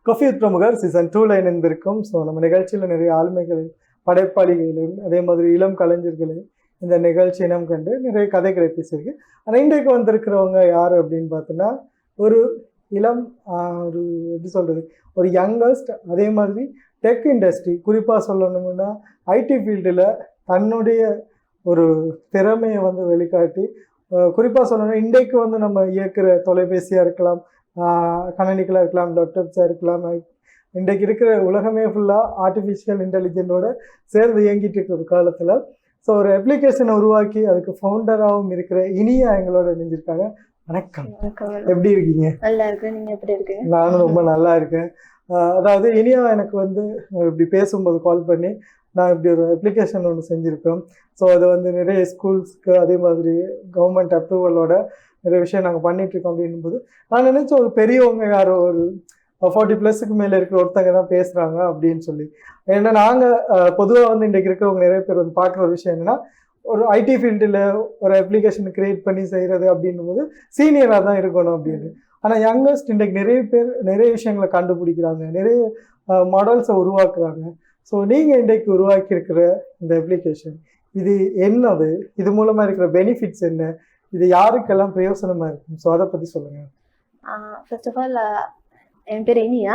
Coffee with பிரமுகர் season 2ல இணைந்திருக்கும். So நம்ம நிகழ்ச்சியில் நிறைய ஆளுமைகளை, படைப்பாளிகளையும் அதே மாதிரி இளம் கலைஞர்களையும் இந்த நிகழ்ச்சி இனம் கண்டு நிறைய கதைகளை பேசியிருக்கு. ஆனால் இன்றைக்கு வந்திருக்கிறவங்க யார் அப்படின்னு பார்த்தோன்னா, ஒரு இளம் ஒரு எப்படி சொல்கிறது, ஒரு யங்கஸ்ட், அதே மாதிரி டெக் இண்டஸ்ட்ரி, குறிப்பாக சொல்லணும்னா ஐடி ஃபீல்டில் தன்னுடைய ஒரு திறமையை வந்து வெளிக்காட்டி, குறிப்பாக சொல்லணும்னா இன்றைக்கு வந்து நம்ம இயக்குகிற தொலைபேசியாக இருக்கலாம், கணனிகளாக இருக்கலாம், லேப்டாப்ஸாக இருக்கலாம், இன்றைக்கு இருக்கிற உலகமே ஃபுல்லாக ஆர்டிஃபிஷியல் இன்டெலிஜென்ட்டோட சேர்ந்து இயங்கிட்டு இருக்கிற ஒரு காலத்தில் ஸோ ஒரு அப்ளிகேஷனை உருவாக்கி அதுக்கு ஃபவுண்டராகவும் இருக்கிற இனியா எங்களோட இணைஞ்சிருக்காங்க. வணக்கம், எப்படி இருக்கீங்க? நல்லா இருக்கேன், நீங்கள் எப்படி இருக்கீங்க? நானும் ரொம்ப நல்லா இருக்கேன். அதாவது இனியா எனக்கு வந்து இப்படி பேசும்போது கால் பண்ணி நான் இப்படி ஒரு அப்ளிகேஷன் ஒன்று செஞ்சுருக்கோம். ஸோ அது வந்து நிறைய ஸ்கூல்ஸ்க்கு அதே மாதிரி கவர்மெண்ட் அப்ரூவலோட நிறைய விஷயம் நாங்கள் பண்ணிகிட்ருக்கோம் அப்படின்போது நான் நினச்சேன் ஒரு பெரியவங்க யாரோ ஒரு 40+ மேலே இருக்கிற ஒருத்தங்க தான் பேசுகிறாங்க அப்படின்னு சொல்லி. ஏன்னா நாங்கள் பொதுவாக வந்து இன்றைக்கு இருக்கிறவங்க நிறைய பேர் வந்து பார்க்குற ஒரு விஷயம் என்னென்னா, ஒரு ஐடி ஃபீல்டில் ஒரு அப்ளிகேஷன் க்ரியேட் பண்ணி செய்கிறது அப்படின்னும் போது சீனியராக தான் இருக்கணும் அப்படின்னு. ஆனால் யங்கஸ்ட் இன்றைக்கு நிறைய பேர் நிறைய விஷயங்களை கண்டுபிடிக்கிறாங்க, நிறைய மாடல்ஸை உருவாக்குறாங்க. ஸோ நீங்கள் இன்றைக்கு உருவாக்கியிருக்கிற இந்த அப்ளிகேஷன் இது என்னது, இது மூலமாக இருக்கிற பெனிஃபிட்ஸ் என்ன, இது யாருக்கெல்லாம் பிரயோசனமாக இருக்கும்? ஸோ அதை பற்றி சொல்லுங்கள். ஃபர்ஸ்ட் ஆஃப் ஆல் என் பேர் இனியா,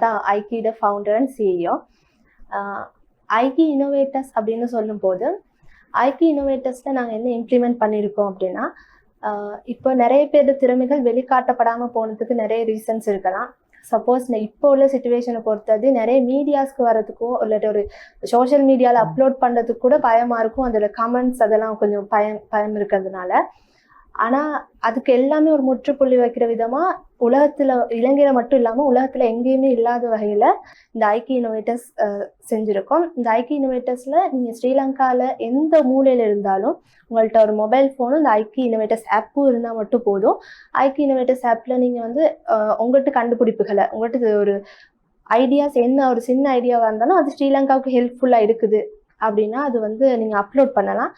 தான் ஐக்கியோட ஃபவுண்டர் அண்ட் சிஇஓ. ஐக்கி இன்னோவேட்டர்ஸ் அப்படின்னு சொல்லும்போது ஐக்கி இன்னோவேட்டர்ஸில் நாங்கள் என்ன இம்ப்ளிமெண்ட் பண்ணியிருக்கோம் அப்படின்னா, இப்போ நிறைய பேர் திறமைகள் வெளிக்காட்டப்படாமல் போனதுக்கு நிறைய ரீசன்ஸ் இருக்கலாம். சப்போஸ் இப்போ உள்ள சுச்சுவேஷனை பொறுத்தது நிறைய மீடியாஸ்க்கு வரதுக்கோ இல்லாட்டி ஒரு சோஷியல் மீடியாவில் அப்லோட் பண்ணுறதுக்கு கூட பயமாக இருக்கும். அதில் கமெண்ட்ஸ் அதெல்லாம் கொஞ்சம் பயம் இருக்கிறதுனால. ஆனால் அதுக்கு எல்லாமே ஒரு முற்றுப்புள்ளி வைக்கிற விதமாக உலகத்தில், இலங்கையில் மட்டும் இல்லாமல் உலகத்தில் எங்கேயுமே இல்லாத வகையில் இந்த ஐக்கி இன்னோவேட்டர்ஸ் செஞ்சுருக்கோம். இந்த ஐக்கி இன்னோவேட்டர்ஸில் நீங்கள் ஸ்ரீலங்காவில் எந்த மூலையில் இருந்தாலும் உங்கள்கிட்ட ஒரு மொபைல் ஃபோனும் இந்த ஐக்கி இன்னோவேட்டர்ஸ் ஆப்பும் இருந்தால் மட்டும் போதும். ஐக்கி இன்னோவேட்டர்ஸ் ஆப்பில் நீங்கள் வந்து உங்கள்கிட்ட கண்டுபிடிப்புகளை, உங்கள்கிட்ட ஒரு ஐடியாஸ், என்ன ஒரு சின்ன ஐடியாவாக இருந்தாலும் அது ஸ்ரீலங்காவுக்கு ஹெல்ப்ஃபுல்லாக இருக்குது அப்படின்னா அது வந்து நீங்கள் அப்லோட் பண்ணலாம்.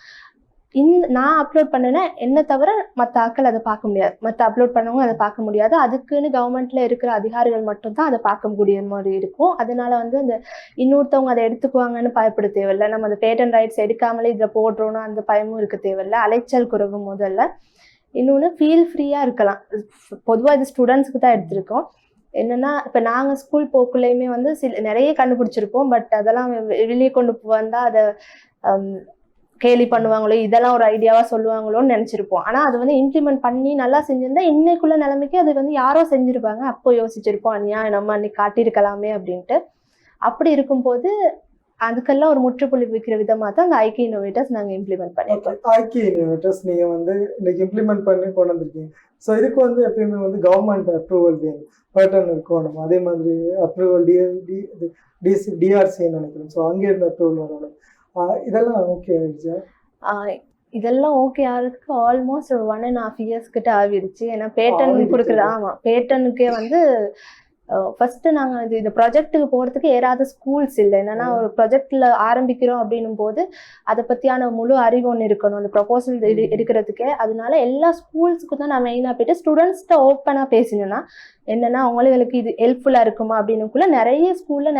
நான் அப்லோட் பண்ணேன்னா என்ன தவிர மற்ற ஆட்கள் அதை பார்க்க முடியாது, மற்ற அப்லோட் பண்ணவங்க அதை பார்க்க முடியாது. அதுக்குன்னு கவர்மெண்ட்டில் இருக்கிற அதிகாரிகள் மட்டும்தான் அதை பார்க்கக்கூடிய மாதிரி இருக்கும். அதனால வந்து அந்த இன்னொருத்தவங்க அதை எடுத்துக்குவாங்கன்னு பயப்பட தேவையில்லை. நம்ம அந்த பேட்டன் ரைட்ஸ் எடுக்காமலே இதில் போடுறோன்னு அந்த பயமும் இருக்க தேவையில்லை. அலைச்சல் குறைவு முதல்ல. இன்னொன்று ஃபீல் ஃப்ரீயாக இருக்கலாம். பொதுவாக இது ஸ்டூடெண்ட்ஸுக்கு தான் எடுத்திருக்கோம். என்னென்னா இப்போ நாங்கள் ஸ்கூல் போக்குள்ளேயுமே வந்து நிறைய கண்டுபிடிச்சிருப்போம். பட் அதெல்லாம் வெளியே கொண்டு வந்தால் அதை கேலி பண்ணுவாங்களோ, இதெல்லாம் ஒரு ஐடியாவாக சொல்லுவாங்களோன்னு நினச்சிருப்போம். ஆனால் அது வந்து இம்ப்ளிமெண்ட் பண்ணி நல்லா செஞ்சிருந்தா இன்னைக்குள்ள நிலைமைக்கு அது வந்து யாரோ செஞ்சுருப்பாங்க, அப்போ யோசிச்சிருப்போம் அன்னியா நம்ம அன்னைக்கு காட்டியிருக்கலாமே அப்படின்ட்டு. அப்படி இருக்கும்போது அதுக்கெல்லாம் ஒரு முற்றுப்புள்ளி வைக்கிற விதமாக தான் அந்த ஐக்கி இன்னோவேட்டர்ஸ் நாங்கள் இம்ப்ளிமெண்ட் பண்ணியிருக்கோம். ஐக்கி இன்னோவேட்டர்ஸ் நீங்கள் வந்து இன்னைக்கு இம்ப்ளிமெண்ட் பண்ணி கொண்டு வந்திருக்கீங்க. ஸோ இதுக்கு வந்து எப்பயுமே வந்து கவர்மெண்ட் அப்ரூவல் வேணும், பேட்டர்ன் இருக்கணும், அதே மாதிரி அப்ரூவல் டிஆர்சின்னு நினைக்கிறேன். ஸோ அங்கேருந்து அப்ரூவல் வரணும். இதெல்லாம் ஓகே ஆயிடுச்சு? இதெல்லாம் ஓகே ஆகிறதுக்கு ஆல்மோஸ்ட் ஒரு 1.5 years கிட்ட ஆகிடுச்சு. ஏன்னா பேட்டன் கொடுக்குறது. ஆமாம், பேட்டனுக்கே வந்து ஃபர்ஸ்ட் நாங்கள் இந்த ப்ராஜெக்ட்டுக்கு போகிறதுக்கு ஏறாத ஸ்கூல்ஸ் இல்லை. என்னன்னா ஒரு ப்ராஜெக்டில் ஆரம்பிக்கிறோம் அப்படின்னும் போது அதை பற்றியான முழு அறிவு ஒன்று இருக்கணும் அந்த ப்ரொபோசல் எடுக்கிறதுக்கே. அதனால எல்லா ஸ்கூல்ஸுக்கும் தான் நான் மெயினாக போய்ட்டு ஸ்டூடெண்ட்ஸ்கிட்ட ஓப்பனாக பேசினேன்னா என்னென்னா அவங்களுக்கு இது ஹெல்ப்ஃபுல்லாக இருக்குமா அப்படின்னுக்குள்ள நிறைய ஸ்கூலில்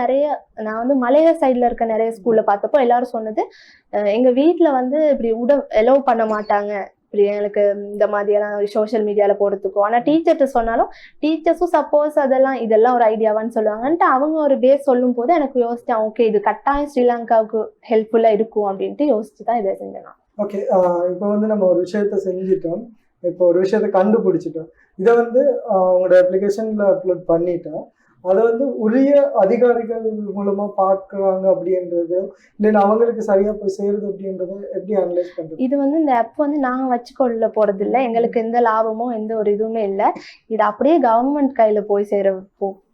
நான் வந்து மலைய சைடில் இருக்க நிறைய ஸ்கூலில் பார்த்தப்போ எல்லாரும் சொன்னது, எங்கள் வீட்டில் வந்து இப்படி எலோவ் பண்ண மாட்டாங்க இப்படி எங்களுக்கு இந்த மாதிரியெல்லாம் சோஷியல் மீடியாவில் போகிறதுக்கும். ஆனால் டீச்சர்கிட்ட சொன்னாலும் டீச்சர்ஸும் சப்போஸ் இதெல்லாம் ஒரு ஐடியாவான்னு சொல்லுவாங்கன்ட்டு அவங்க ஒரு பேஸ் சொல்லும் போது எனக்கு யோசித்தேன், ஓகே இது கட்டாயம் ஸ்ரீலங்காவுக்கு ஹெல்ப்ஃபுல்லாக இருக்கும் அப்படின்ட்டு யோசிச்சு தான் இதை செஞ்சேன். ஓகே, இப்போ வந்து நம்ம ஒரு விஷயத்த செஞ்சுட்டோம், இப்போ ஒரு விஷயத்த கண்டுபிடிச்சிட்டோம், இதை வந்து உங்களோட அப்ளிகேஷனில் அப்லோட் பண்ணிட்டோம், அதை வந்து உரிய அதிகாரிகள் மூலமா பார்க்குறாங்க அப்படின்றது இல்லைன்னா அவங்களுக்கு சரியா போய் சேருது அப்படின்றத எப்படி அனலைஸ் பண்றது? இது வந்து இந்த ஆப் வந்து நாங்கள் வச்சுக்கொள்ள போறது இல்லை, எங்களுக்கு எந்த லாபமோ எந்த ஒரு இதுவுமே இல்லை. இது அப்படியே கவர்மெண்ட் கையில போய் சேர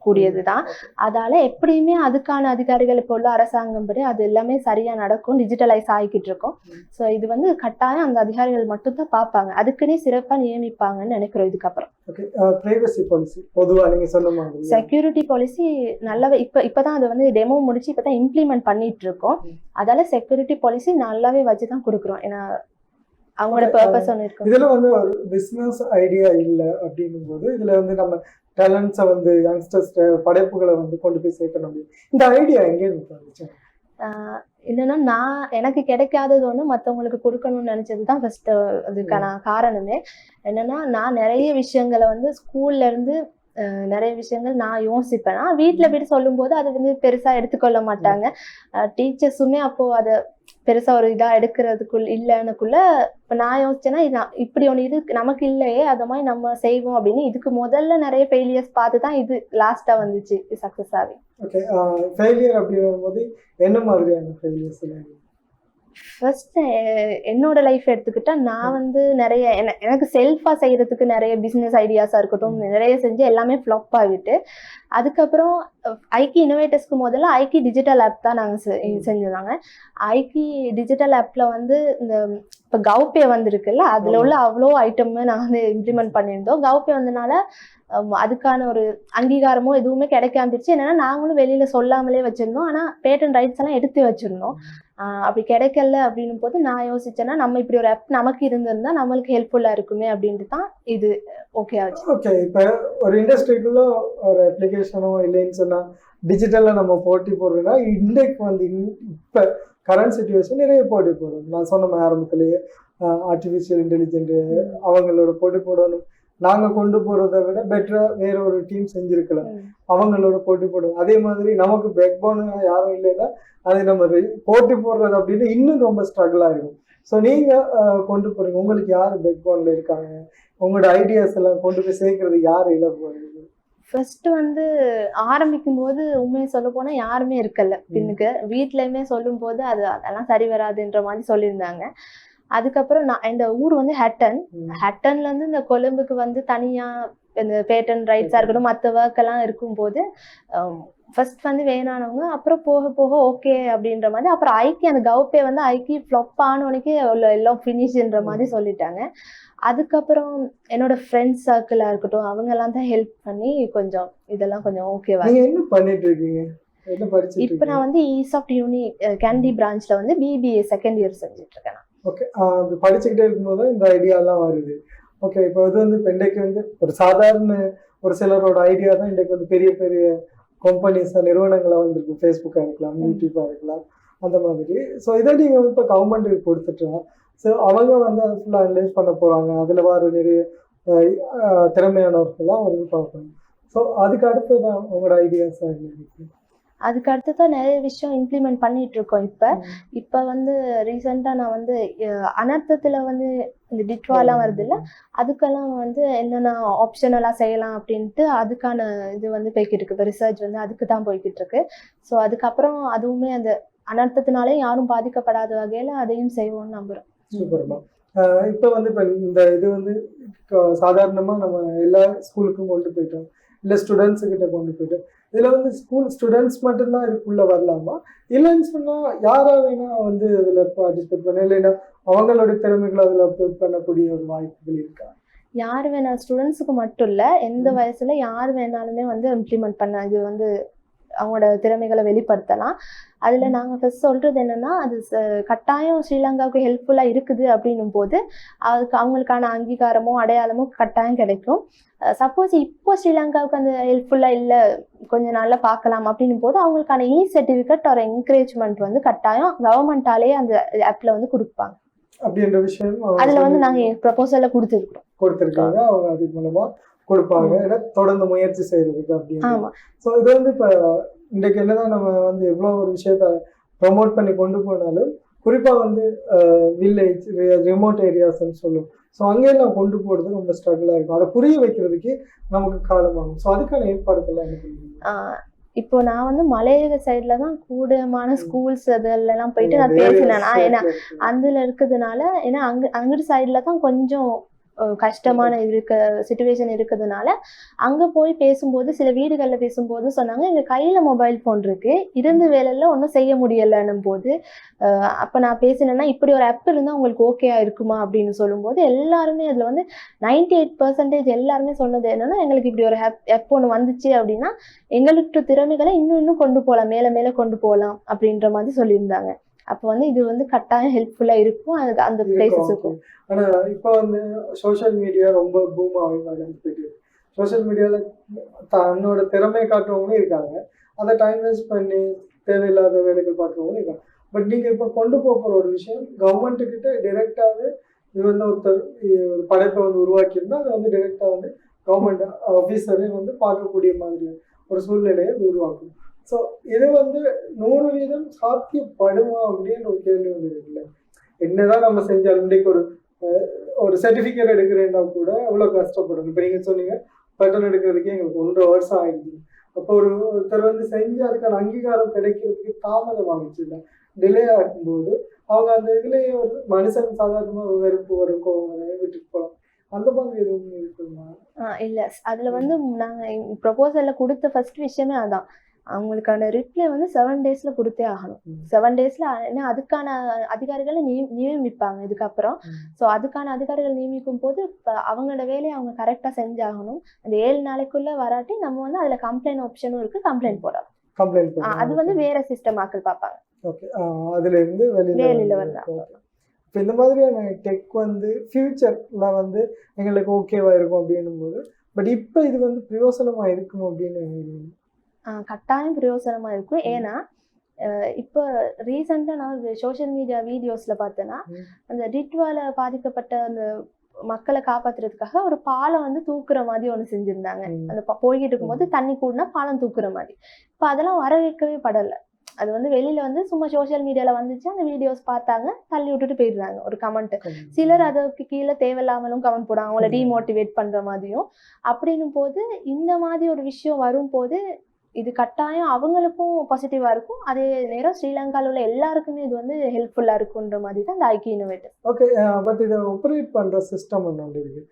கூடியது தான். அதால எப்படியுமே அதுக்கான அதிகாரிகள் இப்போ உள்ள அரசாங்கம் படி அது எல்லாமே சரியா நடக்கும், டிஜிட்டலைஸ் ஆகிக்கிட்டு இருக்கும். ஸோ இது வந்து கட்டாயம் அந்த அதிகாரிகள் மட்டும் தான் பார்ப்பாங்க, அதுக்குன்னே சிறப்பாக நியமிப்பாங்கன்னு நினைக்கிறோம். இதுக்கப்புறம் பிரைவசி பாலிசி பொதுவாக நீங்க சொன்ன மாதிரி செக்யூரிட்டி பாலிசி நல்லாவே இப்போதான் அது வந்து டெமோ முடிச்சு இப்போதான் இம்ப்ளிமெண்ட் பண்ணிட்டு இருக்கோம். அதால செக்யூரிட்டி பாலிசி நல்லாவே வச்சு தான் கொடுக்குறோம். ஏன்னா அவங்களோட பர்பஸ் ஒன்று இருக்கும். இதுல வந்து ஒரு பிசினஸ் ஐடியா இல்லை அப்படின்னும் போது இதுல வந்து நம்ம டேலண்ட்ஸை வந்து யங்ஸ்டர்ஸ் படைப்புகளை வந்து கொண்டு போய் சேர்க்கணும் முடியும். இந்த ஐடியா எங்கே இருந்துச்சு? என்னன்னா எனக்கு கிடைக்காதது ஒன்று மற்றவங்களுக்கு கொடுக்கணும்னு நினைச்சது தான் ஃபர்ஸ்ட் அதுக்கான காரணமே. என்னன்னா நான் நிறைய விஷயங்களை வந்து ஸ்கூல்ல இருந்து நிறைய விஷயங்கள் நான் யோசிப்பேன். வீட்டில் போயிட்டு சொல்லும்போது அது வந்து பெருசா எடுத்துக்கொள்ள மாட்டாங்க. டீச்சர்ஸுமே அப்போ அதை பெருசா ஒரு இதா இல்லைன்னுக்குள்ள இப்ப நான் யோசிச்சேன்னா இப்படி ஒண்ணு இது நமக்கு இல்லையே, அத மாதிரி நம்ம செய்வோம் அப்படின்னு இதுக்கு முதல்ல நிறைய ஃபெயிலியர்ஸ் பார்த்து தான் இது லாஸ்டா வந்துச்சு சக்சஸ் ஆகி. ஓகே, ஃபெயிலியர் அப்படி வரும்போது என்ன மாதிரியான ஃபெயிலியர்ஸ்? ஃபர்ஸ்ட் என்னோட லைஃப் எடுத்துக்கிட்டா நான் வந்து நிறைய எனக்கு செல்ஃபா செய்யறதுக்கு நிறைய பிசினஸ் ஐடியாஸா இருக்கட்டும் நிறைய செஞ்சு எல்லாமே ஃப்ளாப் ஆகிட்டு, அதுக்கப்புறம் ஐக்கி இன்னோவேட்டர்ஸ்க்கு முதல்ல ஐக்கி டிஜிட்டல் ஆப் தான் நாங்கள் செஞ்சிருந்தாங்க. ஐக்கி டிஜிட்டல் ஆப்ல வந்து இந்த இப்போ கவுபே வந்துருக்குல்ல, அதுல உள்ள அவ்வளோ ஐட்டமே நான் வந்து இம்ப்ளிமெண்ட் பண்ணியிருந்தோம். கவுபே வந்தனால அதுக்கான ஒரு அங்கீகாரமோ எதுவுமே கிடைக்காந்துருச்சு. என்னன்னா நாங்களும் வெளியில சொல்லாமலே வச்சிருந்தோம், ஆனா பேட்டன் ரைட்ஸ் எல்லாம் எடுத்து வச்சிருந்தோம். அப்படி கிடைக்கல அப்படின்னும் போது நான் யோசிச்சேன்னா நம்ம இப்படி ஒரு ஆப் நமக்கு இருந்திருந்தா நம்மளுக்கு ஹெல்ப்ஃபுல்லா இருக்குமே அப்படின்ட்டு தான் இது ஓகே ஆச்சு. ஓகே, இப்போ ஒரு இண்டஸ்ட்ரிக்குள்ள ஒரு அப்ளிகேஷனோ இல்லைன்னு சொன்னா டிஜிட்டல்ல நம்ம போட்டி போடுறோம்னா இன்றைக்கு வந்து இப்போ கரண்ட் சிச்சுவேஷன் நிறைய போட்டி போடுறோம். நான் சொன்ன ஆரம்பத்திலேயே ஆர்டிஃபிஷியல் இன்டெலிஜென்ட் அவங்களோட போட்டி போடணும். நாங்க கொண்டு போறதை விட பெட்டரா வேற ஒரு டீம் செஞ்சிருக்கலாம், அவங்களோட போட்டி போடுவோம். அதே மாதிரி நமக்கு பேக் போன் யாரும் இல்லைன்னா அது நம்ம போட்டி போடுறது அப்படின்னு இன்னும் ரொம்ப ஸ்ட்ரகிளா இருக்கும். ஸோ நீங்க கொண்டு போறீங்க, உங்களுக்கு யாரு பேக் போன்ல இருக்காங்க, உங்களோட ஐடியாஸ் எல்லாம் கொண்டு போய் சேர்க்கறது யாரு இழப்பு? ஃபர்ஸ்ட் வந்து ஆரம்பிக்கும் போது உண்மையை சொல்ல போனா யாருமே இருக்கல பின்னுக்கு. வீட்லயுமே சொல்லும் போது அதெல்லாம் சரி வராதுன்ற மாதிரி சொல்லியிருந்தாங்க. அதுக்கப்புறம் இந்த ஊர் வந்து ஹட்டன்ல இருந்து இந்த கொழும்புக்கு வந்து தனியா இந்த பேட்டன் ரைட்ஸா இருக்கட்டும் மற்ற ஒர்க் எல்லாம் இருக்கும்போது ஃபர்ஸ்ட் வந்து வேணானவங்க அப்புறம் போக போக ஓகே அப்படின்ற மாதிரி, அப்புறம் ஐக்கி அந்த கவுப்பே வந்து ஐக்கி ஃப்ளாப் ஆனவனுக்கே எல்லாம் ஃபினிஷ்ன்ற மாதிரி சொல்லிட்டாங்க. அதுக்கப்புறம் என்னோட ஃப்ரெண்ட்ஸ் சர்க்கிளா இருக்கட்டும் அவங்க எல்லாம் தான் ஹெல்ப் பண்ணி கொஞ்சம் இதெல்லாம் கொஞ்சம் ஓகேவா. என்ன பண்ணிட்டு இருக்கீங்க? இப்ப நான் வந்து ஈசாப்ட் யூனி கேண்டி பிரான்ச்ல வந்து பிபிஏ செகண்ட் இயர் செஞ்சுட்டு இருக்கேன். ஓகே, படிச்சுக்கிட்டே இருக்கும்போது இந்த ஐடியாலாம் வருது. ஓகே, இப்போ இது வந்து இன்றைக்கு வந்து ஒரு சாதாரண ஒரு சிலரோட ஐடியா தான் இன்றைக்கு வந்து பெரிய பெரிய கம்பெனிஸாக நிறுவனங்களாக வந்துருக்கு. ஃபேஸ்புக்காக இருக்கலாம், யூடியூப்பாக இருக்கலாம், அந்த மாதிரி. ஸோ இதை நீங்கள் வந்து இப்போ கவர்மெண்ட்டுக்கு கொடுத்துட்டோம். ஸோ அவங்க வந்து அதை ஃபுல்லாக அனலைஸ் பண்ண போகிறாங்க. அதில் வர நிறைய திறமையானவர்கள்லாம் அவருக்கு பார்க்கணும். ஸோ அதுக்கு அடுத்து தான் உங்களோட ஐடியாஸாக இருக்கு. அதுக்கு அடுத்துதான் நிறைய விஷயம் இம்ப்ளிமெண்ட் பண்ணிட்டு இருக்கோம். இப்ப வந்து ரீசெண்டா நான் வந்து அனர்த்தத்துல வந்து இந்த டிட்வாலாம் வருது இல்ல, அதுக்கெல்லாம் வந்து என்னென்ன ஆப்ஷனலா செய்யலாம் அப்படின்ட்டு அதுக்கான இது வந்து போய்கிட்டு இருக்கு. இப்போ ரிசர்ச் வந்து அதுக்கு தான் போய்கிட்டு இருக்கு. ஸோ அதுக்கப்புறம் அதுவுமே அந்த அனர்த்தத்தினாலே யாரும் பாதிக்கப்படாத வகையில அதையும் செய்வோம்னு நம்புறோம். சூப்பர்மா. இப்போ வந்து இப்போ இந்த இது வந்து சாதாரணமாக நம்ம எல்லா ஸ்கூலுக்கும் கொண்டு போயிட்டோம், இல்லை ஸ்டூடெண்ட்ஸு கிட்ட கொண்டு போயிட்டோம். இதில் வந்து ஸ்கூல் ஸ்டூடெண்ட்ஸ் மட்டும்தான் இதுக்குள்ளே வரலாமா, இல்லைன்னு சொன்னால் யாராக வேணா வந்து இதில் பார்ட்டிசிபேட் பண்ண, இல்லைன்னா அவங்களோட திறமைகளை அதில் அப்லோட் பண்ணக்கூடிய ஒரு வாய்ப்புகள் இருக்கா? யார் வேணா, ஸ்டூடெண்ட்ஸுக்கு மட்டும் இல்லை, எந்த வயசுல யார் வேணாலுமே வந்து இம்ப்ளிமெண்ட் பண்ண இது வந்து அவங்களோட திறமைகளை வெளிப்படுத்தலாம். அதில் நாங்கள் ஃபர்ஸ்ட் சொல்கிறது என்னென்னா அது கட்டாயம் ஸ்ரீலங்காவுக்கு ஹெல்ப்ஃபுல்லாக இருக்குது அப்படின்னும் போது அதுக்கு அவங்களுக்கான அங்கீகாரமோ அடையாளமோ கட்டாயம் கிடைக்கும். சப்போஸ் இப்போ ஸ்ரீலங்காவுக்கு அந்த ஹெல்ப்ஃபுல்லாக இல்லை கொஞ்ச நாளில் பார்க்கலாம் அப்படின்னும் போது அவங்களுக்கான சர்டிஃபிகேட் ஒரு என்கரேஜ்மெண்ட் வந்து கட்டாயம் கவர்மெண்டாலே அந்த ஆப்பில் வந்து கொடுப்பாங்க. அப்படின்ற விஷயம் அதில் வந்து நாங்கள் ப்ரப்போசலை கொடுத்துருக்காங்க. அவங்க அது மூலமாக கொடுப்பாங்க, தொடர்ந்து முயற்சி செய்யறதுக்கு அப்படின்னு. ஸோ இது வந்து இப்போ இன்றைக்கு என்னதான் நம்ம வந்து எவ்வளோ ஒரு விஷயத்த ப்ரொமோட் பண்ணி கொண்டு போனாலும் குறிப்பாக வந்து வில்லேஜ் ரிமோட் ஏரியாஸ்ன்னு சொல்லுவோம். ஸோ அங்கெல்லாம் கொண்டு போகிறது ரொம்ப ஸ்ட்ரகிளாக இருக்கும். அதை புரிய வைக்கிறதுக்கு நமக்கு காலமாகும். ஸோ அதுக்கான ஏற்பாடுகள்லாம் என்ன பண்ணுவீங்க? இப்போ நான் வந்து மலையக சைட்ல தான் கூடமான ஸ்கூல்ஸ் அதெல்லாம் போயிட்டு நான் பேசினேன்னா, ஏன்னா அதுல இருக்கிறதுனால, ஏன்னா அங்கிட்டு சைட்ல தான் கொஞ்சம் கஷ்டமான சிச்சுவேஷன் இருக்கிறதுனால அங்க போய் பேசும்போது சில வீடுகள்ல பேசும்போது சொன்னாங்க எங்க கையில மொபைல் போன் இருக்கு, இருந்த வேலையில ஒன்றும் செய்ய முடியலன்னும் போது அப்ப நான் பேசினேன்னா இப்படி ஒரு ஆப் இருந்தா உங்களுக்கு ஓகேயா இருக்குமா அப்படின்னு சொல்லும்போது எல்லாருமே அதுல வந்து 98% எல்லாருமே சொன்னது என்னன்னா எங்களுக்கு இப்படி ஒரு ஆப் ஒன்று வந்துச்சு அப்படின்னா எங்களுக்கு திறமைகளை இன்னும் கொண்டு போகலாம், மேல மேல கொண்டு போகலாம் அப்படின்ற மாதிரி சொல்லியிருந்தாங்க. அப்போ வந்து இது வந்து கட்டாயம் ஹெல்ப்ஃபுல்லா இருக்கும் அதுக்கு அந்த பிளேசஸுக்கும். ஆனா இப்போ வந்து சோஷியல் மீடியா ரொம்ப பூம் ஆகி போயிட்டு சோஷியல் மீடியால தன்னோட திறமையை காட்டுறவங்களும் இருக்காங்க, அதை டைம் வேஸ்ட் பண்ணி தேவையில்லாத வேலைகள் பார்க்குறவங்களும் இருக்காங்க. பட் நீங்க இப்போ கொண்டு போகிற ஒரு விஷயம் கவர்மெண்ட் கிட்ட டைரெக்டாகவே இது வந்து ஒருத்தர் ஒரு படைப்பை வந்து உருவாக்கியிருந்தா அதை வந்து டைரெக்டாக வந்து கவர்மெண்ட் ஆஃபீஸரே வந்து பார்க்கக்கூடிய மாதிரி ஒரு சூழ்நிலையை உருவாக்கும். ஸோ இது வந்து 100% சாத்தியப்படுமா அப்படின்னு ஒரு கேள்வி வந்து இருக்குல்ல. என்னதான் நம்ம செஞ்சாலும் இன்றைக்கு ஒரு சர்டிஃபிகேட் எடுக்கிறேன்னா கூட அவ்வளோ கஷ்டப்படும். இப்போ நீங்கள் சொன்னீங்க பட்டன் எடுக்கிறதுக்கே எங்களுக்கு 1.5 வருஷம் ஆயிடுச்சு. அப்போ ஒருத்தர் வந்து செஞ்சு அதுக்கான அங்கீகாரம் கிடைக்கிறதுக்கு தாமதம் ஆகிடுச்சு, இல்லை டிலே ஆகும்போது அவங்க அந்த இதுலேயே ஒரு மனுஷன் சாதாரணமாக வெறுப்பு வரும், கோவம் வரும், விட்டுட்டு போகலாம். அந்த மாதிரி எதுவும் இருக்குமா? இல்ல அதுல வந்து நாங்க ப்ரொபோசல்ல கொடுத்த ஃபர்ஸ்ட் விஷயமே அதான். அவங்களுக்கான ரிப்ளை வந்து 7 டேஸ்ல கொடுத்தே ஆகணும். 7 டேஸ்ல ஏன்னா அதுக்கான அதிகாரிகளை நியமிப்பாங்க இதுக்கப்புறம். ஸோ அதுக்கான அதிகாரிகள் நியமிக்கும் போது அவங்களோட வேலையை அவங்க கரெக்டா செஞ்சாகணும். அந்த 7 நாளைக்குள்ள வராட்டி நம்ம வந்து அதுல கம்ப்ளைண்ட் ஆப்ஷனும் இருக்கு, கம்ப்ளைண்ட் போடலாம். அது வந்து வேற சிஸ்டம் ஆக்கள் பார்ப்பாங்க. ஓகே, அதுல இருந்து வெளியில வரலாம். இப்போ இந்த மாதிரியான டெக் வந்து ஃபியூச்சர்ல வந்து எங்களுக்கு ஓகேவா இருக்கும் அப்படின்னும் போது, பட் இப்போ இது வந்து பிரயோசனமா இருக்கும் அப்படின்னு கட்டாயம் பிரயோசனமா இருக்கும். ஏன்னா இப்போ ரீசெண்டா நான் சோஷியல் மீடியா வீடியோஸ்ல பார்த்தேன்னா, அந்த டிட்வால பாதிக்கப்பட்ட அந்த மக்களை காப்பாத்துறதுக்காக ஒரு பாலம் வந்து தூக்குற மாதிரி ஒண்ணு செஞ்சிருந்தாங்க. அந்த போய்கிட்டு இருக்கும்போது தண்ணி கூடனா பாலம் தூக்குற மாதிரி. இப்போ அதெல்லாம் வரவேற்கவே படல. அது வந்து வெளியில வந்து சும்மா சோஷியல் மீடியால வந்துச்சு, அந்த வீடியோஸ் பார்த்தாங்க, தள்ளி விட்டுட்டு போயிடுறாங்க ஒரு கமெண்ட். சிலர் அதுக்கு கீழே தேவையில்லாமலும் கமெண்ட் போடாங்க, அவங்கள டிமோட்டிவேட் பண்ற மாதிரியும். அப்படின்னும் போது இந்த மாதிரி ஒரு விஷயம் வரும்போது இது கட்டாயம் அவங்களுக்கும் பாசிட்டிவா இருக்கும், அதே நேரம் ஸ்ரீலங்காவில் உள்ள எல்லாருக்குமே இது வந்து ஹெல்ப்ஃபுல்லா இருக்குன்ற மாதிரி தான் இந்த ஐக்கி இன்னோவேட்டர். ஓகே, பட் இதை ஆப்ரேட் பண்ற சிஸ்டம் ஒன்று இருக்கு.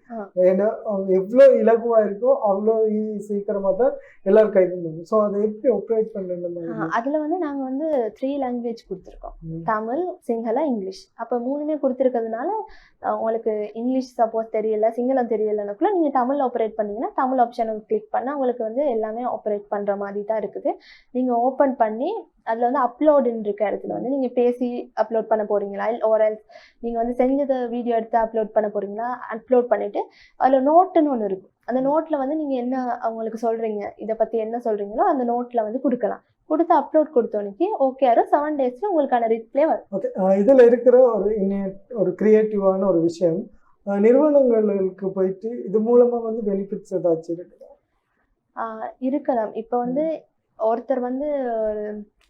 ஏன்னா எவ்வளோ இலகுவா இருக்கோ அவ்வளோ சீக்கிரமா தான் எல்லாரும் கைது பண்ணும். ஸோ அதை எப்படி ஆப்ரேட் பண்றது? அதுல வந்து நாங்க வந்து 3 லாங்குவேஜ் கொடுத்துருக்கோம், தமிழ், சிங்களம், இங்கிலீஷ். அப்போ 3மே கொடுத்துருக்கிறதுனால உங்களுக்கு இங்கிலீஷ் சப்போஸ் தெரியல, சிங்களம் தெரியலனாக்குள்ள நீங்க தமிழ் ஆப்ரேட் பண்ணீங்கன்னா தமிழ் ஆப்ஷனை கிளிக் பண்ணா உங்களுக்கு வந்து எல்லாமே ஆப்ரேட் பண்ற மாதிரி தான் இருக்குது. நீங்க ஓபன் பண்ணி அதுல வந்து அப்லோடுன்னு இருக்க இடத்துல வந்து நீங்க பேசி அப்லோட் பண்ண போறீங்களா, நீங்க வந்து செஞ்சத வீடியோ எடுத்து அப்லோட் பண்ண போறீங்களா, அப்லோட் பண்ணிட்டு அதுல நோட்டுன்னு ஒன்று இருக்கும். அந்த நோட்ல வந்து நீங்க என்ன அவங்களுக்கு சொல்றீங்க, இதை பத்தி என்ன சொல்றீங்களோ அந்த நோட்ல வந்து கொடுக்கலாம். கொடுத்து அப்லோட் கொடுத்தோன்னைக்கு ஓகே 7 டேஸ்ல உங்களுக்கான ரிப்ளை வரும். ஓகே, இதுல இருக்கிற ஒரு கிரியேட்டிவான ஒரு விஷயம், நிறுவனங்களுக்கு போயிட்டு இது மூலமா வந்து பெனிஃபிட்ஸ் ஏதாச்சும் இருக்குதா? இருக்கலாம். இப்போ வந்து ஒருத்தர் வந்து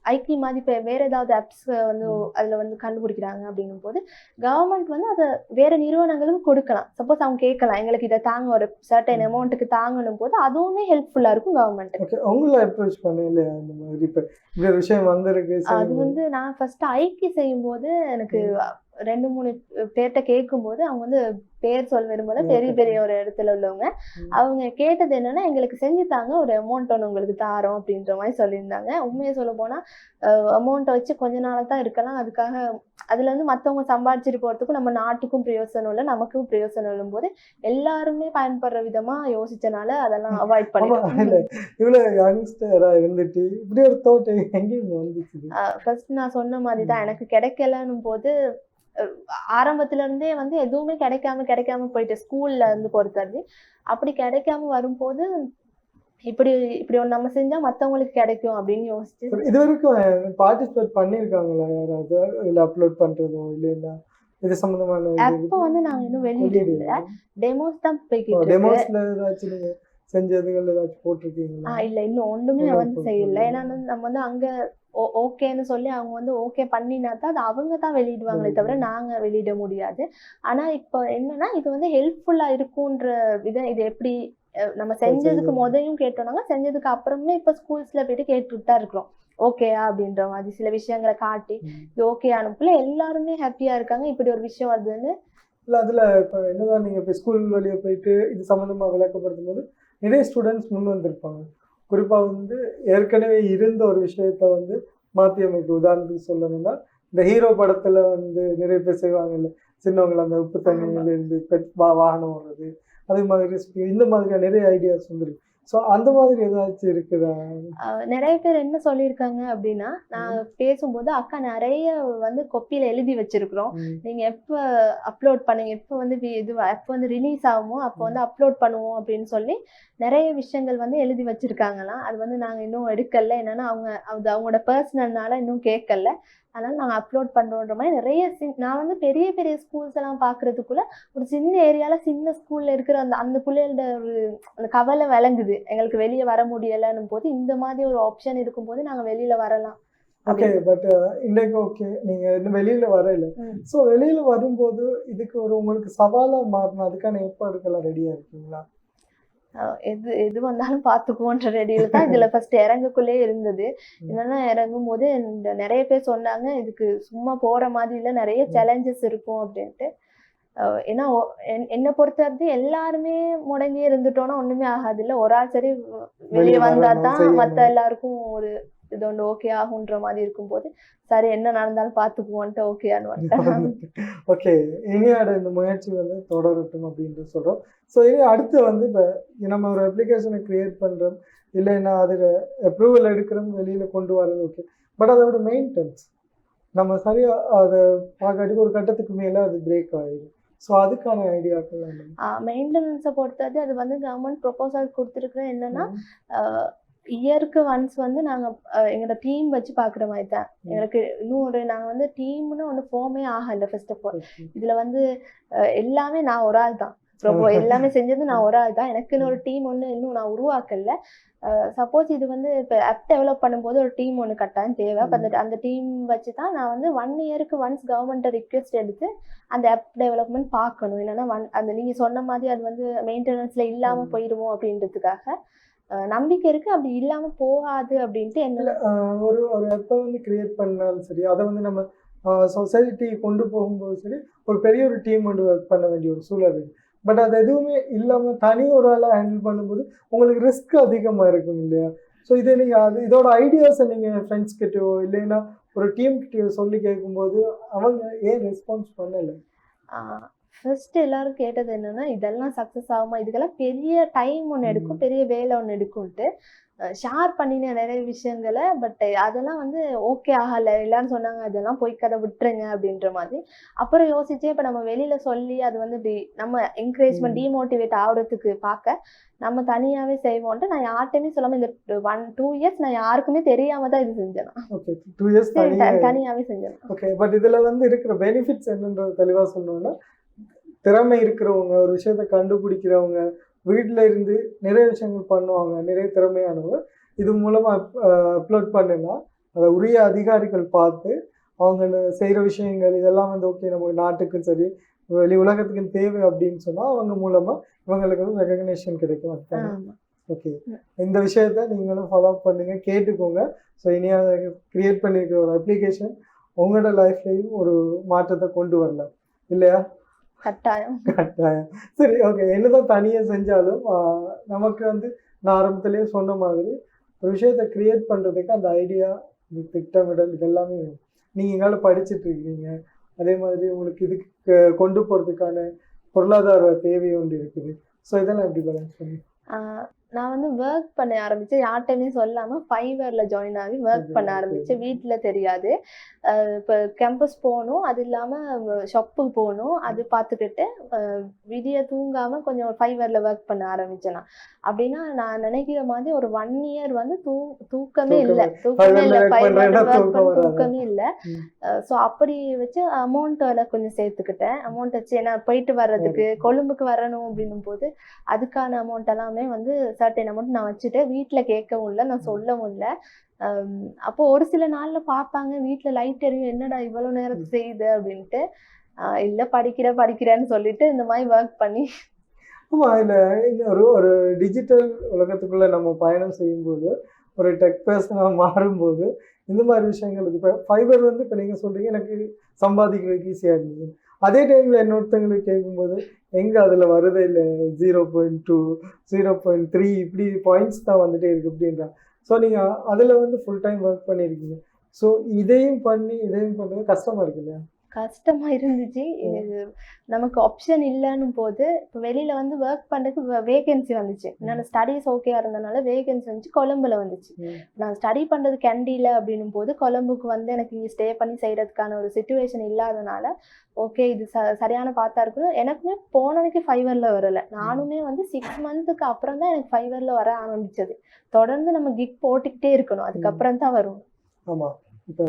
ஐக்கி மாதிரி இப்போ வேற ஏதாவது ஆப்ஸ் வந்து அதில் வந்து கண்டுபிடிக்கிறாங்க அப்படிங்கும் போது கவர்மெண்ட் வந்து அதை வேற நிறுவனங்களும் கொடுக்கலாம். சப்போஸ் அவங்க கேட்கலாம், எங்களுக்கு இதை தாங்க ஒரு சர்டன் அமௌண்ட்டுக்கு தாங்கணும் போது அதுவுமே ஹெல்ப்ஃபுல்லாக இருக்கும் கவர்மெண்ட். அவங்கள அப்ரோச் பண்ணல அந்த மாதிரி இப்போ இந்த விஷயம் வந்திருக்கு. அது வந்து நான் ஃபர்ஸ்ட் ஐக்கி செய்யும் போது எனக்கு 2-3 பேர்கிட்ட கேட்கும்போது அவங்க வந்து பேர் சொல்ல விரும்பல, பெரிய பெரிய ஒரு இடத்துல உள்ளவங்க. அவங்க கேட்டது என்னன்னா, எங்களுக்கு செஞ்சு தாங்க, ஒரு அமௌண்ட் ஒன்று உங்களுக்கு தாரோம் அப்படின்ற மாதிரி சொல்லியிருந்தாங்க. உண்மையை சொல்ல போனா அமௌண்ட்டை வச்சு கொஞ்ச நாள் தான் இருக்கலாம், அதுக்காக அதுல இருந்து மற்றவங்க சம்பாதிச்சுட்டு போறதுக்கும் நம்ம நாட்டுக்கும் பிரயோசனம் இல்லை, நமக்கும் பிரயோசனம் இல்லும் போது எல்லாருமே பயன்படுற விதமா யோசிச்சனால அதெல்லாம் அவாய்ட் பண்ணிட்டோம். இவ்வளவு யங்ஸ்டரா இருந்துட்டு இப்படி ஒரு தோட் எங்கேயும் வந்துச்சு? ஃபர்ஸ்ட் நான் சொன்ன மாதிரி தான், எனக்கு கிடைக்கலன்னும் போது ஆரம்பத்துல இருந்தே வந்து எதுவுமே கிடைக்காம போயிட்டு ஸ்கூல்ல இருந்து பொறுத்தது அப்படி கிடைக்காம வரும்போது இப்படி ஒன்று நம்ம செஞ்சா மற்றவங்களுக்கு கிடைக்கும் அப்படின்னு யோசிச்சு. இது வரைக்கும் பார்ட்டிசிபேட் பண்ணியிருக்காங்களா யாராவது இல்லை அப்லோட் பண்றதோ இல்லையா இது சம்பந்தமான? அப்போ வந்து நாங்க இன்னும் வெளியிடல, டெமோஸ் தான் போய்கிட்டு. டெமோஸ்ல ஏதாச்சும் நீங்க செஞ்சதுகள் ஏதாச்சும் போட்டிருக்கீங்களா? இல்ல, இன்னும் ஒண்ணுமே வந்து செய்யல. ஏன்னா நம்ம வந்து அங்க ஓகேன்னு சொல்லி அவங்க வந்து ஓகே பண்ணினா தான் அது அவங்க தான் வெளியிடுவாங்களே தவிர நாங்க வெளியிட முடியாது. ஆனா இப்போ என்னன்னா இது வந்து ஹெல்ப்ஃபுல்லா இருக்குன்ற விதம், இது எப்படி நம்ம செஞ்சதுக்கு முதலையும் கேட்டோம்னாங்க, செஞ்சதுக்கு அப்புறமே இப்போ ஸ்கூல்ஸ்ல போயிட்டு கேட்டுட்டு தான் இருக்கிறோம் ஓகேயா அப்படின்ற மாதிரி சில விஷயங்களை காட்டி இது ஓகே அனுப்பல, எல்லாருமே ஹாப்பியா இருக்காங்க. இப்படி ஒரு விஷயம் வருதுன்னு இல்லை அதில் இப்போ என்னதான் நீங்கள் இப்போ ஸ்கூல் வழியாக போயிட்டு இது சம்மந்தமாக விளக்கப்படுத்தும் போது நிறைய ஸ்டூடெண்ட்ஸ் முன் வந்திருப்பாங்க. குறிப்பாக வந்து ஏற்கனவே இருந்த ஒரு விஷயத்த வந்து மாற்றி அமைப்பு. உதாரணத்துக்கு சொல்லணும்னா இந்த ஹீரோ படத்தில் வந்து நிறைய பேர் செய்வாங்கல்ல, சின்னவங்களை அந்த உப்பு தண்ணியிலேருந்து வாகனம் ஓடுறது, அதே மாதிரி இந்த மாதிரியான நிறைய ஐடியாஸ் வந்துருக்கு. ஸோ அந்த மாதிரி ஏதாச்சும் இருக்குதா? நிறைய பேர் என்ன சொல்லியிருக்காங்க அப்படின்னா, நான் பேசும்போது அக்கா நிறைய வந்து கொப்பியில எழுதி வச்சிருக்கிறோம். நீங்க எப்ப அப்லோட் பண்ணுங்க, எப்ப வந்து எப்ப வந்து ரிலீஸ் ஆகுமோ அப்ப வந்து அப்லோட் பண்ணுவோம் அப்படின்னு சொல்லி நிறைய விஷயங்கள் வந்து எழுதி வச்சிருக்காங்களாம். அது வந்து நாங்க இன்னும் எடுக்கல. என்னன்னா அது அவங்களோட பர்சனல்னால இன்னும் கேட்கல. அதனால நாங்க அப்லோட் பண்றோன்ற மாதிரி நிறைய நான் வந்து பெரிய பெரிய ஸ்கூல்ஸ் எல்லாம் பாக்குறதுக்குள்ள ஒரு சின்ன ஏரியால சின்ன ஸ்கூல்ல இருக்கிற அந்த அந்த பிள்ளைகளோட ஒரு அந்த கவலை விளங்குது. எங்களுக்கு வெளிய வர முடியலன்னும் போது, இந்த மாதிரி ஒரு ஆப்ஷன் இருக்கும்போது நாங்க வெளியில வரலாம். ஓகே. பட் இன்னைக்கு ஓகே. நீங்க இன்னும் வெளியில வரல. ஸோ வெளியில வரும்போது இதுக்கு ஒரு உங்களுக்கு சவாலா மாறின அதுக்கான ஏற்பாடுகள்லாம் ரெடியா இருக்கீங்களா? எது எது வந்தாலும் பார்த்துக்குவோன்ற ரெடியில தான் இதுல ஃபர்ஸ்ட் இறங்கக்குள்ளே இருந்தது. என்னன்னா இறங்கும்போது நிறைய பேர் சொன்னாங்க, இதுக்கு சும்மா போற மாதிரி இல்ல, நிறைய சேலஞ்சஸ் இருக்கும் அப்படின்ட்டு. ஏன்னா என்ன பொறுத்தவரைக்கும் எல்லாருமே முடங்கி இருந்துட்டோம்னா ஒண்ணுமே ஆகாதுல்ல. ஒரு ஆள் சரி வெளிய வந்தா தான் மத்த எல்லாருக்கும் ஒரு இது ஒன்று ஓகே ஆகுன்ற மாதிரி இருக்கும்போது, சரி என்ன நடந்தாலும் பார்த்துக்குவோன்ட்டு ஓகேன்னு வந்துட்டேன். ஓகே. இனியோட இந்த முயற்சி வந்து தொடரட்டும் அப்படின்னு சொல்றோம். ஸோ இனி அடுத்து வந்து இப்போ நம்ம ஒரு அப்ளிகேஷனை கிரியேட் பண்றோம், இல்லைன்னா அதில் அப்ரூவல் எடுக்கிறோம், வெளியில கொண்டு வர்றது ஓகே. பட் அதோட மெயின்டெனன்ஸ் நம்ம சரியா அதை பார்க்காட்டி ஒரு கட்டத்துக்கு மேலே அது பிரேக் ஆகிடும். ஸோ அதுக்கான ஐடியாக்கள் மெயின்டெனன்ஸை பொறுத்தது அது வந்து கவர்மெண்ட் ப்ரொபோசல் கொடுத்துருக்குறேன். என்னன்னா இயருக்கு ஒன்ஸ் வந்து நாங்கள் எங்களோட டீம் வச்சு பார்க்குற மாதிரி தான். எனக்கு இன்னும் நாங்கள் வந்து டீம்னு ஒன்று ஃபார்மே ஆகலை. ஃபர்ஸ்ட் ஆஃப் ஆல் இதில் வந்து எல்லாமே நான் ஒரு ஆள் தான். எல்லாமே செஞ்சது நான் ஒரு ஆள் தான். எனக்குன்னு ஒரு டீம் ஒன்று இன்னும் நான் உருவாக்கல. சப்போஸ் இது வந்து இப்போ ஆப் டெவலப் பண்ணும்போது ஒரு டீம் ஒன்று கட்டாயம் தேவை. அப்போ அந்த டீம் வச்சு தான் நான் வந்து 1 இயருக்கு ஒன்ஸ் கவர்மெண்ட்டை ரிக்வெஸ்ட் எடுத்து அந்த ஆப் டெவலப்மெண்ட் பார்க்கணும். என்னன்னா அந்த நீங்கள் சொன்ன மாதிரி அது வந்து மெயின்டெனன்ஸில் இல்லாமல் போயிடுவோம் அப்படின்றதுக்காக நம்பிக்கை இருக்கு. அப்படி இல்லாம போகாது அப்படின்ட்டு என்ன ஒரு ஆப்பை வந்து கிரியேட் பண்ணாலும் சரி, அதை வந்து நம்ம சொசைட்டி கொண்டு போகும்போது சரி, ஒரு பெரிய ஒரு டீம் வந்து ஒர்க் பண்ண வேண்டிய ஒரு சூழல் இருக்கு. பட் அது எதுவுமே இல்லாமல் தனி ஒரு ஆளாக ஹேண்டில் பண்ணும்போது உங்களுக்கு ரிஸ்க் அதிகமாக இருக்கும் இல்லையா? ஸோ இதை நீங்கள் இதோட ஐடியாஸை நீங்கள் ஃப்ரெண்ட்ஸ் கிட்டயோ இல்லைன்னா ஒரு டீம் கிட்டயோ சொல்லி கேட்கும்போது அவங்க ஏன் ரெஸ்பான்ஸ் பண்ணலை? ஃபர்ஸ்ட் எல்லாரும் கேட்டது என்னன்னா, இதெல்லாம் சக்ஸஸ் ஆகுமா? இதுக்கெல்லாம் பெரிய டைம் ஒன்று எடுக்கும், பெரிய வேலை ஒன்று எடுக்கும்ட்டு ஷேர் பண்ணின நிறைய விஷயங்களை. பட் அதெல்லாம் வந்து ஓகே ஆகலை. எல்லாரும் சொன்னாங்க அதெல்லாம் போய் கதை விட்டுருங்க அப்படின்ற மாதிரி. அப்புறம் யோசிச்சே இப்போ நம்ம வெளியில சொல்லி அது வந்து இப்படி நம்ம என்கரேஜ்மெண்ட் டீமோட்டிவேட் ஆகுறதுக்கு பார்க்க நம்ம தனியாவே செய்வோம்ட்டு நான் யார்கிட்டயுமே சொல்லாம இந்த 1-2 இயர்ஸ் நான் யாருக்குமே தெரியாம தான் இது செஞ்சேன். ஓகே. 2 இயர்ஸ் தனியாவே செஞ்சேன். ஓகே. பட் இதுல வந்து இருக்கிற பெனிஃபிட்ஸ் என்னன்றது தெளிவா சொல்லணும்னா, திறமை இருக்கிறவங்க, ஒரு விஷயத்தை கண்டுபிடிக்கிறவங்க, வீட்டில் இருந்து நிறைய விஷயங்கள் பண்ணுவாங்க, நிறைய திறமையானவங்க இது மூலமாக அப்லோட் பண்ணுனா அதை உரிய அதிகாரிகள் பார்த்து அவங்க செய்கிற விஷயங்கள் இதெல்லாம் வந்து ஓகே நம்ம நாட்டுக்கும் சரி வெளி உலகத்துக்கும் தேவை அப்படின்னு சொன்னால் அவங்க மூலமாக இவங்களுக்கு வந்து ரெகக்னேஷன் கிடைக்கும். ஓகே. இந்த விஷயத்த நீங்களும் ஃபாலோ பண்ணுங்க, கேட்டுக்கோங்க. ஸோ இனியா கிரியேட் பண்ணியிருக்கிற ஒரு அப்ளிகேஷன் உங்களோட லைஃப்லையும் ஒரு மாற்றத்தை கொண்டு வரலாம் இல்லையா? கட்டாயம். சரி, ஓகே. என்னதான் தனியாக செஞ்சாலும் நமக்கு வந்து நான் ஆரம்பத்திலேயே சொன்ன மாதிரி ஒரு விஷயத்தை கிரியேட் பண்ணுறதுக்கு அந்த ஐடியா, திட்டமிடல் இதெல்லாமே வேணும். நீங்கள் எங்கால படிச்சுட்டு இருக்கீங்க, அதே மாதிரி உங்களுக்கு இதுக்கு கொண்டு போகிறதுக்கான பொருளாதார தேவை ஒன்று இருக்குது. ஸோ இதெல்லாம் எப்படி பேலன்ஸ் பண்ணி நான் வந்து ஒர்க் பண்ண ஆரம்பிச்சேன். யார்கிட்டயுமே சொல்லாம ஃபைவர்ல ஜாயின் ஆகி ஒர்க் பண்ண ஆரம்பிச்சேன். வீட்டில் தெரியாது. இப்போ கேம்பஸ் போகணும், அது இல்லாமல் ஷாப்புக்கு போகணும், அது பார்த்துக்கிட்டு விடிய தூங்காம கொஞ்சம் ஃபைவர்ல ஒர்க் பண்ண ஆரம்பிச்சேன். நான் அப்படின்னா நான் நினைக்கிற மாதிரி ஒரு 1 இயர் வந்து தூக்கமே இல்லை. தூக்கமே இல்லை. ஸோ அப்படி வச்சு அமௌண்ட் கொஞ்சம் சேர்த்துக்கிட்டேன். அமௌண்ட் வச்சு ஏன்னா போயிட்டு வர்றதுக்கு கொழும்புக்கு வரணும் அப்படின்னும் போது அதுக்கான அமௌண்ட் எல்லாமே வந்து சர்டன் அமௌண்ட் நான் வச்சுட்டேன். வீட்டில் கேட்கவும் இல்லை, நான் சொல்லவும் இல்லை. அப்போ ஒரு சில நாள்ல பார்ப்பாங்க வீட்டில் லைட் எரியும், என்னடா இவ்வளவு நேரத்துக்கு செய்யுது அப்படின்ட்டு. இல்லை படிக்கிறேன்னு சொல்லிட்டு இந்த மாதிரி ஒர்க் பண்ணி. ஆமாம். இல்லை ஒரு டிஜிட்டல் உலகத்துக்குள்ள நம்ம பயணம் செய்யும்போது ஒரு டெக் பர்சனாக மாறும்போது இந்த மாதிரி விஷயங்களுக்கு இப்போ ஃபைபர் வந்து இப்போ நீங்கள் சொல்கிறீங்க எனக்கு சம்பாதிக்கிறதுக்கு ஈஸியாக இருந்தது. அதே டைமில் இன்னொருத்தங்களுக்கு கேட்கும்போது எங்கே அதில் வருதே இல்லை, 0.2 0.3 இப்படி பாயிண்ட்ஸ் தான் வந்துட்டே இருக்குது அப்படின்றாங்க. ஸோ நீங்கள் அதில் வந்து ஃபுல் டைம் ஒர்க் பண்ணியிருக்கீங்க. ஸோ இதையும் பண்ணுறது கஷ்டமாக இருக்கு இல்லையா? கஷ்டமா இருந்துச்சு. இது நமக்கு ஆப்ஷன் இல்லன்னும் போது, இப்போ வெளியில வந்து ஒர்க் பண்றதுக்கு வேகன்சி வந்துச்சு. என்னோட ஸ்டடீஸ் ஓகேயா இருந்தனால வேகன்சி வந்துச்சு. கொழும்புல வந்துச்சு. நான் ஸ்டடி பண்றது கண்டியில அப்படின்னும் போது, கொழும்புக்கு வந்து எனக்கு இங்க ஸ்டே பண்ணி செய்யறதுக்கான ஒரு சிச்சுவேஷன் இல்லாதனால, ஓகே இது சரியான பாத்தா இருக்கும். எனக்குமே போனதுக்கு ஃபைவர்ல வரல. நானுமே வந்து 6 மந்த்துக்கு அப்புறம் தான் எனக்கு ஃபைவர்ல வர ஆரம்பிச்சது. தொடர்ந்து நம்ம கிக் போட்டுக்கிட்டே இருக்கணும். அதுக்கப்புறம் தான் வரும். ஆமா. இப்போ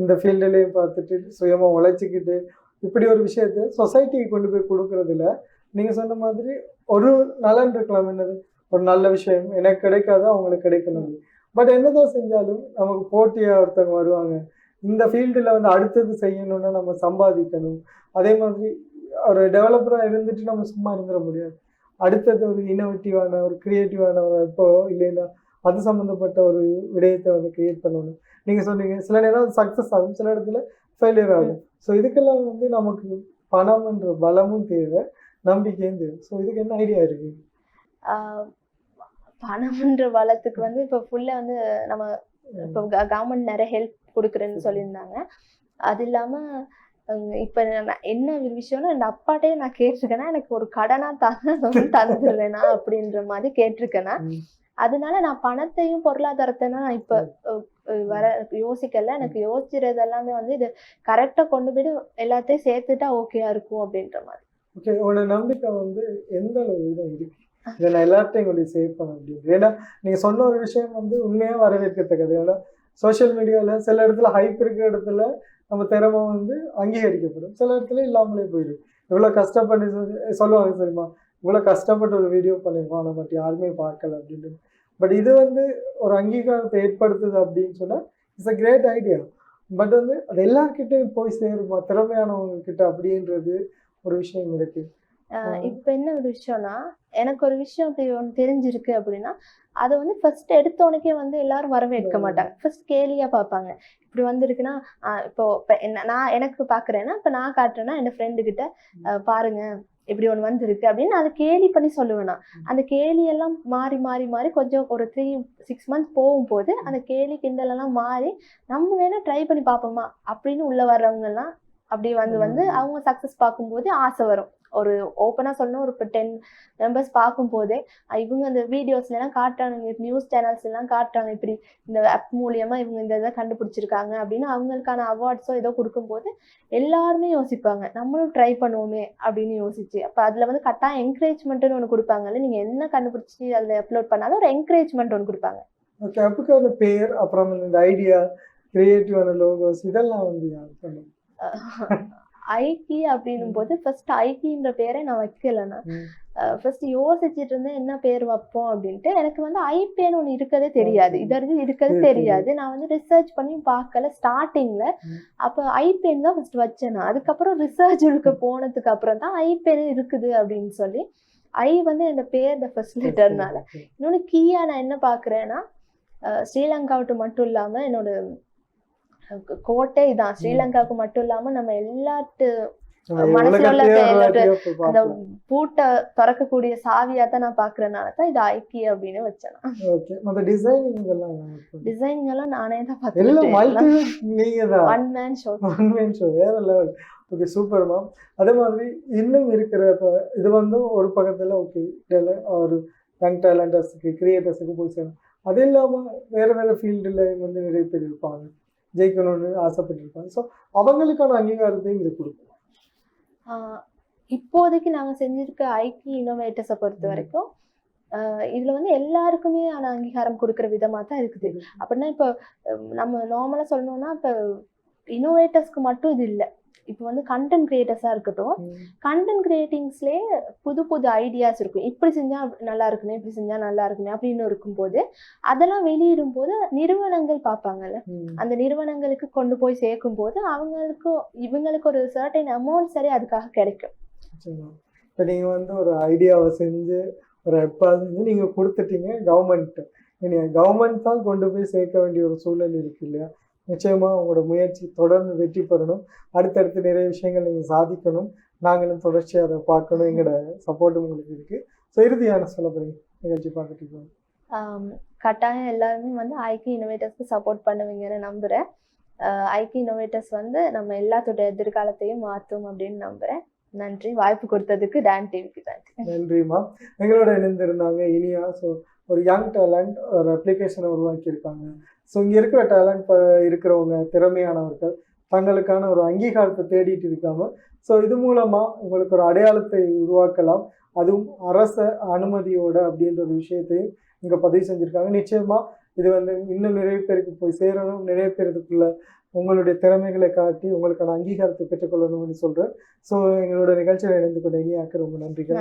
இந்த ஃபீல்டுலேயும் பார்த்துட்டு சுயமாக உழைச்சிக்கிட்டு இப்படி ஒரு விஷயத்த சொசைட்டிக்கு கொண்டு போய் கொடுக்கறதுல நீங்கள் சொன்ன மாதிரி ஒரு நலன் இருக்கலாம். என்னது, ஒரு நல்ல விஷயம் எனக்கு கிடைக்காத அவங்களுக்கு கிடைக்கணும். பட் என்னதான் செஞ்சாலும் நமக்கு போட்டியாக ஒருத்தவங்க வருவாங்க. இந்த ஃபீல்டில் வந்து அடுத்தது செய்யணும்னா நம்ம சம்பாதிக்கணும். அதே மாதிரி ஒரு டெவலப்பராக இருந்துட்டு நம்ம சும்மா இருந்துட முடியாது. அடுத்தது ஒரு இன்னோவேட்டிவான ஒரு க்ரியேட்டிவான ஒரு இப்போ இல்லைன்னா அது சம்மந்தப்பட்ட ஒரு விடயத்தை வந்து கிரியேட் பண்ணணும். நீங்கள் சொன்னீங்க சில நேரம் சக்ஸஸ் ஆகும், சில இடத்துல ஃபெயிலியர் ஆகும். ஸோ இதுக்கெல்லாம் வந்து நமக்கு பணம்ன்ற பலமும் தேவை, நம்பிக்கையும் தேவை. ஸோ இதுக்கு என்ன ஐடியா இருக்கு? பணம்ன்ற பலத்துக்கு வந்து இப்போ ஃபுல்லாக வந்து நம்ம இப்போ கவர்மெண்ட் நிறைய ஹெல்ப் கொடுக்குறேன்னு சொல்லியிருந்தாங்க. அது இல்லாமல் இப்போ என்ன ஒரு விஷயம்னா என் அப்பாட்டே நான் கேட்டிருக்கேன்னா எனக்கு ஒரு கடனா தந்துடுவேனா அப்படின்ற மாதிரி கேட்டிருக்கேன்னா. அதனால நான் பணத்தையும் பொருளாதாரத்தை நான் இப்ப வர யோசிக்கல. எனக்கு யோசிக்கிறது எல்லாமே வந்து இது கரெக்டா கொண்டு போயிட்டு எல்லாத்தையும் சேர்த்துட்டா ஓகேயா இருக்கும் அப்படின்ற மாதிரி. ஓகே, உங்களோட நம்பிக்கை வந்து எந்த அளவு இதாக இருக்கு? இதை நான் எல்லாத்தையும் கொண்டு சேவ் பண்ண முடியும். ஏன்னா நீங்க சொன்ன ஒரு விஷயம் வந்து உண்மையா வரவேற்கத்தக்கது. ஏன்னா சோசியல் மீடியாவில் சில இடத்துல ஹைப் இருக்கிற இடத்துல நம்ம திறமை வந்து அங்கீகரிக்கப்படும், சில இடத்துல இல்லாமலே போயிடும். இவ்வளோ கஷ்டப்பட்டு சொல்லுவாங்க தெரியுமா, இவ்வளோ கஷ்டப்பட்டு ஒரு வீடியோ பண்ணியிருக்கோம் பட் யாருமே பார்க்கல அப்படின்ட்டு. பட் இது வந்து ஒரு அங்கீகாரத்தை ஏற்படுத்துது அப்படின்னு சொன்னால் it's a great idea. But வந்து அது எல்லார்கிட்டையும் போய் சேருமா திறமையானவங்க கிட்ட அப்படின்றது ஒரு விஷயம் இருக்கு. இப்போ என்ன ஒரு விஷயம்னா, எனக்கு ஒரு விஷயம் ஒன்று தெரிஞ்சிருக்கு அப்படின்னா, அதை வந்து ஃபர்ஸ்ட் எடுத்தோடனே வந்து எல்லாரும் வரவேற்க மாட்டாங்க. ஃபர்ஸ்ட் கேலியா பார்ப்பாங்க. இப்படி வந்திருக்குன்னா இப்போ என்ன நான் எனக்கு பார்க்குறேன்னா, இப்போ நான் காட்டுறேன்னா என் ஃப்ரெண்டு கிட்ட பாருங்க இப்படி ஒன்று வந்திருக்கு அப்படின்னு அதை கேலி பண்ணி சொல்லுவேன் நான். அந்த கேலி எல்லாம் மாறி மாறி மாறி கொஞ்சம் ஒரு 3-6 மந்த்ஸ் போகும்போது அந்த கேலி கிண்டல் எல்லாம் மாறி நம்ம வேணா ட்ரை பண்ணி பார்ப்போமா அப்படின்னு உள்ள வர்றவங்க எல்லாம் அப்படி வந்து அவங்க சக்சஸ் பார்க்கும்போது ஆசை வரும். ஒரு ஓப்பனா சொல்லணும், ஒரு 10 மெம்பர்ஸ் பார்க்கும்போதே இவங்க அந்த வீடியோஸ்ல எல்லாம் காட்டுறாங்க, நியூஸ் சேனல்ஸ் எல்லாம் காட்டுறாங்க, இப்படி இந்த ஆப் மூலியமா இவங்க இந்த இதை கண்டுபிடிச்சிருக்காங்க அப்படின்னு அவங்களுக்கான அவார்ட்ஸோ ஏதோ கொடுக்கும்போது எல்லாருமே யோசிப்பாங்க நம்மளும் ட்ரை பண்ணுவோமே அப்படின்னு யோசிச்சு. அப்ப அதுல வந்து கட்டாயம் என்கரேஜ்மெண்ட்னு ஒன்று கொடுப்பாங்கல்ல, நீங்க என்ன கண்டுபிடிச்சி அதுல அப்லோட் பண்ணாலும் ஒரு என்கரேஜ்மெண்ட் ஒன்று கொடுப்பாங்க. ஓகே, அப்போ பேர் அப்புறம் இந்த ஐடியா கிரியேட்டிவான லோகோஸ் இதெல்லாம் வந்து ஐக்கி அப்படின்னும் போது ஃபர்ஸ்ட் ஐக்கின்ற பேரை நான் வைக்கலன்னா ஃபர்ஸ்ட் யோசிச்சுட்டு இருந்தேன் என்ன பேர் வைப்போம் அப்படின்ட்டு. எனக்கு வந்து ஐபேன்னு ஒன்று இருக்கதே தெரியாது, இது இருக்கிறது தெரியாது. நான் வந்து ரிசர்ச் பண்ணி பார்க்கல ஸ்டார்டிங்ல. அப்போ ஐபேன் தான் ஃபர்ஸ்ட் வச்சேன். அதுக்கப்புறம் ரிசர்ச்சுக்கு போனதுக்கு அப்புறம் தான் ஐபேன் இருக்குது அப்படின்னு சொல்லி ஐ வந்து என் பேர் ஃபர்ஸ்ட் லெட்டர்னால. இன்னொன்று கீயா நான் என்ன பார்க்குறேன்னா, ஸ்ரீலங்காவுக்கு மட்டும் இல்லாம என்னோட கோட்டை இதான், ஸ்ரீலங்காவுக்கு மட்டும் இல்லாம நம்ம எல்லாத்து மனசுல உள்ள அந்த பூட்டை திறக்கக்கூடிய சாவியா தான் நான் பாக்குறேனால தான் இது ஐக்கி அப்படின்னு வச்சேன். டிசைனிங் எல்லாம் நானே தான் பார்த்தேன். ஒன் மேன் ஷோ வேற லெவல். Okay, super ma'am. அதே மாதிரி இன்னும் இருக்கிற இப்போ இது வந்து ஒரு பக்கத்துல ஓகே ஒரு யங் டேலண்டர்ஸுக்கு கிரியேட்டர்ஸுக்கு போய் சேரும். அது இல்லாமல் வேற வேற ஃபீல்டில் வந்து நிறைய பேர் இருப்பாங்க, ஜெயிக்கணும்னு ஆசைப்பட்டிருப்பாங்க. ஸோ அவங்களுக்கான அங்கீகாரத்தையும் இது கொடுக்கும். இப்போதைக்கு நாங்கள் செஞ்சிருக்க ஐக்கி இன்னோவேட்டர்ஸை பொறுத்த வரைக்கும் இதுல வந்து எல்லாருக்குமே ஆன அங்கீகாரம் கொடுக்குற விதமா தான் இருக்குது. அப்படின்னா இப்போ நம்ம நார்மலா சொல்லணும்னா இப்போ இன்னோவேட்டர்ஸ்க்கு மட்டும் இது இல்லை. இப்போ வந்து கண்டென்ட் கிரியேட்டர்ஸா இருக்கட்டும், கண்டென்ட் கிரியேட்டிங்ஸ்லேயே புது புது ஐடியாஸ் இருக்கும். இப்படி செஞ்சா நல்லா இருக்குமே, இப்படி செஞ்சா நல்லா இருக்குமே அப்படின்னு இருக்கும்போது அதெல்லாம் வெளியிடும் போது நிறுவனங்கள் பார்ப்பாங்கல்ல, அந்த நிறுவனங்களுக்கு கொண்டு போய் சேர்க்கும் போது இவங்களுக்கு ஒரு சர்டைன் அமௌண்ட் சரி அதுக்காக கிடைக்கும். இப்போ நீங்கள் வந்து ஒரு ஐடியாவை செஞ்சு ஒரு எப்பாவது செஞ்சு நீங்கள் கொடுத்துட்டீங்க கவர்மெண்ட், நீங்கள் கவர்மெண்ட் தான் கொண்டு போய் சேர்க்க வேண்டிய ஒரு சூழல் இருக்கு இல்லையா? நிச்சயமாக உங்களோட முயற்சி தொடர்ந்து வெற்றி பெறணும். அடுத்தடுத்து நிறைய விஷயங்கள் நீங்கள் சாதிக்கணும். நாங்களும் தொடர்ச்சியாக அதை பார்க்கணும். எங்களோட சப்போர்ட்டும் உங்களுக்கு இருக்குது. ஸோ இறுதியான சொல்ல போகிறீங்க நிகழ்ச்சி பார்த்துட்டு கட்டாயம் எல்லாருமே வந்து ஐக்கி இன்னோவேட்டர்ஸ்க்கு சப்போர்ட் பண்ணுவீங்கன்னு நம்புகிறேன். ஐக்கி இன்னோவேட்டர்ஸ் வந்து நம்ம எல்லாத்தோட எதிர்காலத்தையும் மாற்றும் அப்படின்னு நம்புகிறேன். நன்றி. வாய்ப்பு கொடுத்ததுக்கு டான் டிவிக்கு நன்றி. நன்றிம்மா. எங்களோட இணைந்திருந்தாங்க இனியா. ஸோ ஒரு யங் டேலண்ட் ஒரு அப்ளிகேஷனை உருவாக்கியிருக்காங்க. ஸோ இங்கே இருக்கிற டேலண்ட் இருக்கிறவங்க திறமையானவர்கள் தங்களுக்கான ஒரு அங்கீகாரத்தை தேடிட்டு இருக்காங்க. ஸோ இது மூலமாக உங்களுக்கு ஒரு அடையாளத்தை உருவாக்கலாம், அதுவும் அரச அனுமதியோட அப்படின்ற ஒரு விஷயத்தையும் இங்கே பதிவு செஞ்சுருக்காங்க. நிச்சயமாக இது வந்து இன்னும் நிறைய பேருக்கு போய் சேரணும், நிறைய பேருக்குள்ள உங்களுடைய திறமைகளை காட்டி உங்களுக்கான அங்கீகாரத்தை பெற்றுக்கொள்ளணும்னு சொல்கிறேன். ஸோ எங்களோட நிகழ்ச்சியில் இணைந்து கொண்ட இனியாக்கு ரொம்ப நன்றிகள்.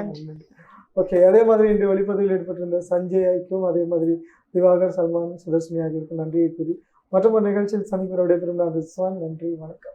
ஓகே, அதே மாதிரி இன்று ஒளிப்பதிவில் ஈடுபட்டிருந்த சஞ்சய்க்கும் அதே மாதிரி திவாகர், சல்மான், சுதர்ஷினி ஆகியோருக்கும் நன்றியை கூறி மற்றும் ஒரு நிகழ்ச்சியில் சந்திக்கிறோடைய திரும்ப ரிஸ்வான். நன்றி, வணக்கம்.